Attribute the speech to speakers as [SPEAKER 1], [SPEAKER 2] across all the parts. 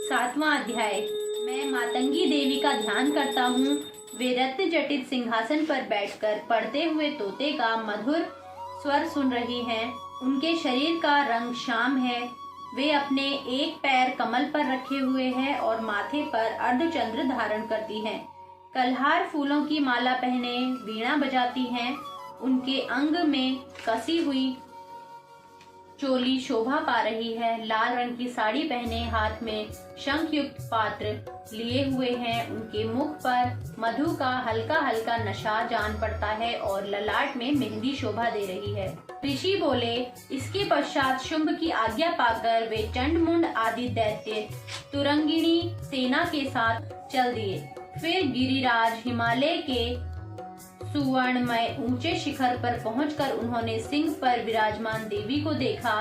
[SPEAKER 1] 7वां अध्याय। मैं मातंगी देवी का ध्यान करता हूँ। वे रत्न जटित सिंहासन पर बैठकर पढ़ते हुए तोते का मधुर स्वर सुन रही हैं। उनके शरीर का रंग श्याम है। वे अपने एक पैर कमल पर रखे हुए हैं और माथे पर अर्धचंद्र धारण करती हैं। कलहार फूलों की माला पहने वीणा बजाती हैं। उनके अंग में कसी हुई चोली शोभा पा रही है। लाल रंग की साड़ी पहने हाथ में शंख युक्त पात्र लिए हुए हैं। उनके मुख पर मधु का हल्का हल्का नशा जान पड़ता है और ललाट में मेहंदी शोभा दे रही है। ऋषि बोले, इसके पश्चात शुंभ की आज्ञा पाकर वे चंडमुंड आदि दैत्य तुरंगिणी सेना के साथ चल दिए। फिर गिरिराज हिमालय के सुवर्णमय ऊंचे शिखर पर पहुंचकर उन्होंने सिंह पर विराजमान देवी को देखा।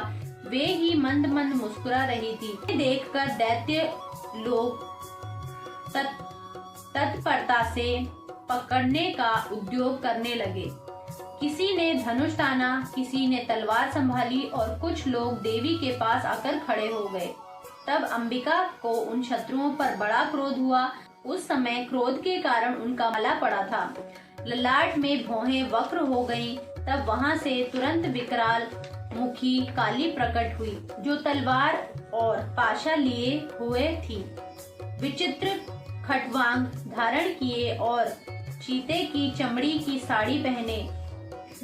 [SPEAKER 1] वे ही मंद मंद मुस्कुरा रही थी। देखकर दैत्य लोग तत्परता से पकड़ने का उद्योग करने लगे। किसी ने धनुष ताना, किसी ने तलवार संभाली और कुछ लोग देवी के पास आकर खड़े हो गए। तब अंबिका को उन शत्रुओं पर बड़ा क्रोध हुआ। उस समय क्रोध के कारण उनका माला पड़ा था। ललाट में भौहें वक्र हो गईं। तब वहां से तुरंत विकराल मुखी काली प्रकट हुई, जो तलवार और पाशा लिए हुए थी। विचित्र खटवांग धारण किए और चीते की चमड़ी की साड़ी पहने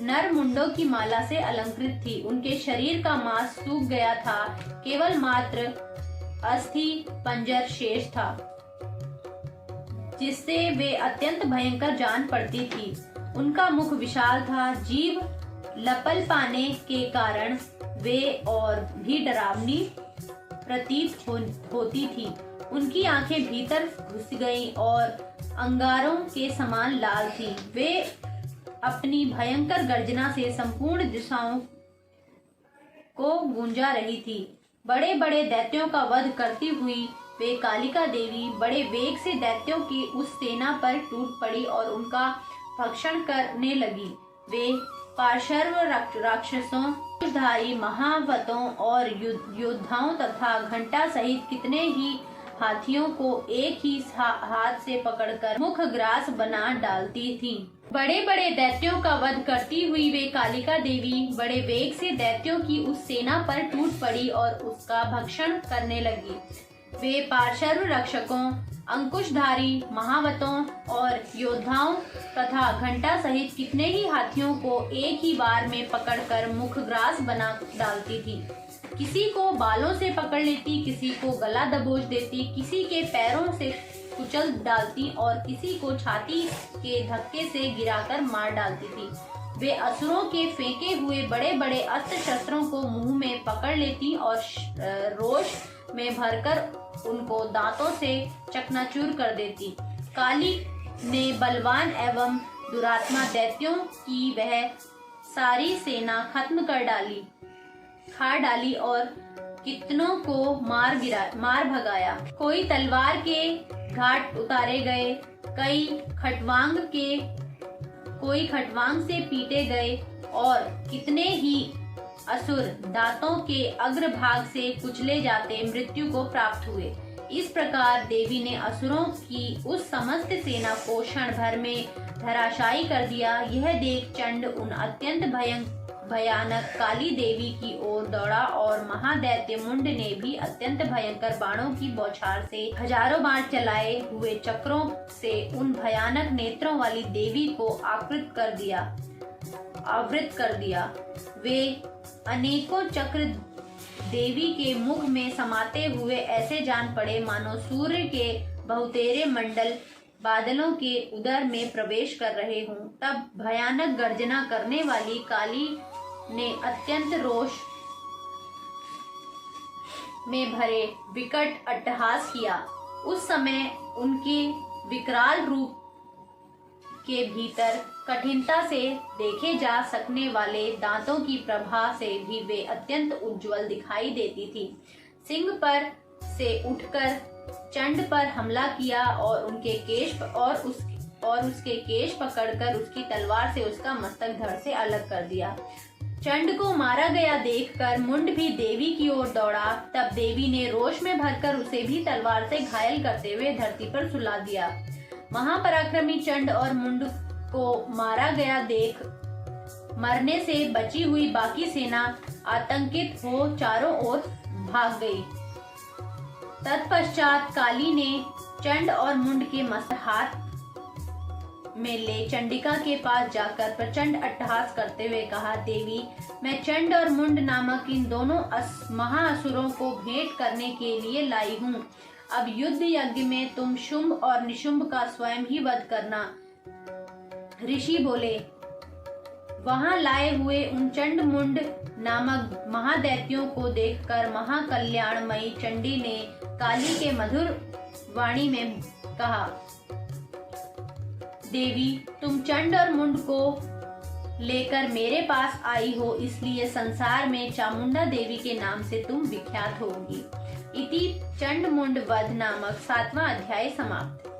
[SPEAKER 1] नर मुंडों की माला से अलंकृत थी। उनके शरीर का मांस सूख गया था, केवल मात्र अस्थि पंजर शेष था, जिससे वे अत्यंत भयंकर जान पड़ती थी। उनका मुख विशाल था। जीभ लपल पाने के कारण वे और भी डरावनी प्रतीत होती थी। उनकी आंखें भीतर घुस गईं और अंगारों के समान लाल थीं। वे अपनी भयंकर गर्जना से संपूर्ण दिशाओं को गूंजा रही थी। बड़े बड़े दैत्यों का वध करती हुई वे कालिका देवी बड़े वेग से दैत्यों की उस सेना पर टूट पड़ी और उनका भक्षण करने लगी। वे पार्श्व राक्षसों, धारी महावतों और योद्धाओं तथा घंटा सहित कितने ही हाथियों को एक ही हाथ से पकड़कर मुख ग्रास बना डालती थीं। बड़े बड़े दैत्यों का वध करती हुई वे कालिका देवी बड़े वेग से दैत्यों की उस सेना पर टूट पड़ी और उसका भक्षण करने लगी। वे पार्श्व रक्षकों, अंकुशधारी महावतों और योद्धाओं तथा घंटा सहित कितने ही हाथियों को एक ही बार में पकड़कर मुखग्रास बना डालती थी। किसी को बालों से पकड़ लेती, किसी को गला दबोच देती, किसी के पैरों से कुचल डालती और किसी को छाती के धक्के से गिराकर मार डालती थी। वे असुरों के फेंके हुए बड़े बड़े अस्त्र शस्त्रों को मुंह में पकड़ लेती और रोष में भरकर उनको दांतों से चकनाचूर कर देती। काली ने बलवान एवं दुरात्मा दैत्यों की वह सारी सेना खत्म कर डाली, खा डाली और कितनों को मार भगाया। कोई तलवार के घाट उतारे गए, कोई खटवांग से पीटे गए और कितने ही असुर दांतों के अग्रभाग से कुचले जाते मृत्यु को प्राप्त हुए। इस प्रकार देवी ने असुरों की उस समस्त सेना को क्षण भर में धराशायी कर दिया। यह देख चंड उन अत्यंत भयानक काली देवी की ओर दौड़ा और महादैत्य मुंड ने भी अत्यंत भयंकर बाणों की बौछार से हजारों बाण चलाए हुए चक्रों से उन भयानक नेत्रों वाली देवी को आवृत कर दिया। वे अनेकों चक्र देवी के मुख में समाते हुए ऐसे जान पड़े मानो सूर्य के बहुतेरे मंडल बादलों के उदर में प्रवेश कर रहे हों। तब भयानक गर्जना करने वाली काली ने अत्यंत रोष में भरे विकट अट्टहास किया। उस समय उनके विकराल रूप के भीतर कठिनता से देखे जा सकने वाले दांतों की प्रभा से भी वे अत्यंत उज्जवल दिखाई देती थी। सिंह पर से उठकर चंड पर हमला किया और उसके केश पकड़कर उसकी तलवार से उसका मस्तक धड़ से अलग कर दिया। चंड को मारा गया देखकर मुंड भी देवी की ओर दौड़ा। तब देवी ने रोष में भरकर उसे भी तलवार से घायल करते हुए धरती पर सुला दिया। महापराक्रमी चंड और मुंड को मारा गया देख मरने से बची हुई बाकी सेना आतंकित हो चारों ओर भाग गई। तत्पश्चात काली ने चंड और मुंड के मस्तक हाथ में ले चंडिका के पास जाकर प्रचंड अट्टहास करते हुए कहा, देवी, मैं चंड और मुंड नामक इन दोनों महाअसुरों को भेंट करने के लिए लाई हूँ। अब युद्ध यज्ञ में तुम शुंभ और निशुंभ का स्वयं ही वध करना। ऋषि बोले, वहां लाए हुए उन चंड मुंड नामक महादैत्यों को देखकर महाकल्याणमयी चंडी ने काली के मधुर वाणी में कहा, देवी, तुम चंड और मुंड को लेकर मेरे पास आई हो, इसलिए संसार में चामुंडा देवी के नाम से तुम विख्यात होगी। इति चंड मुंड वध नामक 7वां अध्याय समाप्त।